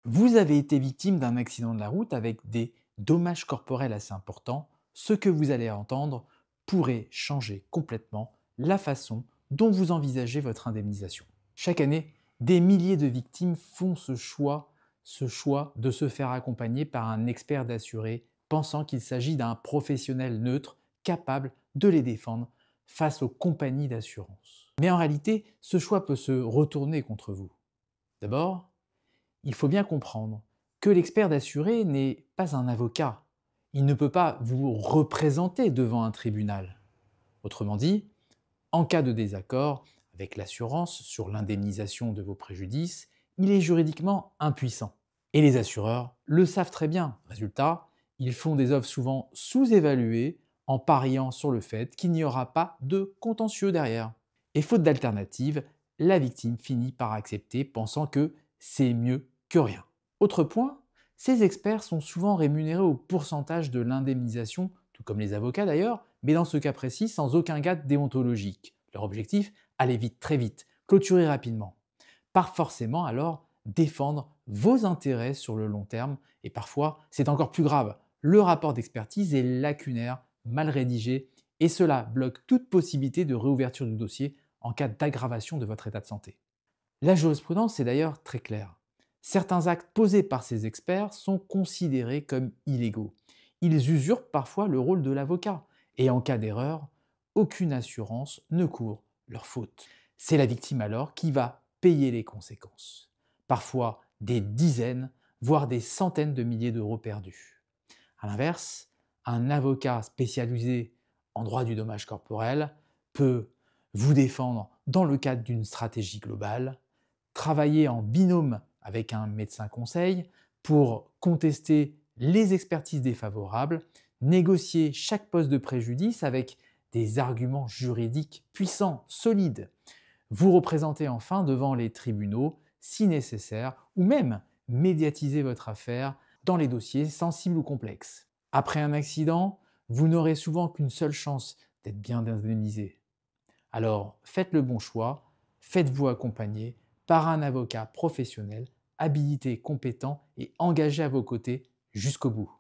Vous avez été victime d'un accident de la route avec des dommages corporels assez importants. Ce que vous allez entendre pourrait changer complètement la façon dont vous envisagez votre indemnisation. Chaque année, des milliers de victimes font ce choix de se faire accompagner par un expert d'assuré, pensant qu'il s'agit d'un professionnel neutre capable de les défendre face aux compagnies d'assurance. Mais en réalité, ce choix peut se retourner contre vous. D'abord, il faut bien comprendre que l'expert d'assuré n'est pas un avocat. Il ne peut pas vous représenter devant un tribunal. Autrement dit, en cas de désaccord avec l'assurance sur l'indemnisation de vos préjudices, il est juridiquement impuissant. Et les assureurs le savent très bien. Résultat, ils font des offres souvent sous-évaluées en pariant sur le fait qu'il n'y aura pas de contentieux derrière. Et faute d'alternative, la victime finit par accepter pensant que c'est mieux que rien. Autre point, ces experts sont souvent rémunérés au pourcentage de l'indemnisation, tout comme les avocats d'ailleurs, mais dans ce cas précis sans aucun gap déontologique. Leur objectif, aller vite, très vite, clôturer rapidement. Pas forcément alors défendre vos intérêts sur le long terme, et parfois c'est encore plus grave. Le rapport d'expertise est lacunaire, mal rédigé, et cela bloque toute possibilité de réouverture du dossier en cas d'aggravation de votre état de santé. La jurisprudence est d'ailleurs très claire. Certains actes posés par ces experts sont considérés comme illégaux. Ils usurpent parfois le rôle de l'avocat, et en cas d'erreur, aucune assurance ne couvre leur faute. C'est la victime alors qui va payer les conséquences. Parfois des dizaines, voire des centaines de milliers d'euros perdus. A l'inverse, un avocat spécialisé en droit du dommage corporel peut vous défendre dans le cadre d'une stratégie globale, travailler en binôme avec un médecin conseil pour contester les expertises défavorables, négocier chaque poste de préjudice avec des arguments juridiques puissants, solides, vous représenter enfin devant les tribunaux si nécessaire, ou même médiatiser votre affaire dans les dossiers sensibles ou complexes. Après un accident, vous n'aurez souvent qu'une seule chance d'être bien indemnisé. Alors faites le bon choix, faites-vous accompagner par un avocat professionnel, habilité, compétent et engagé à vos côtés jusqu'au bout.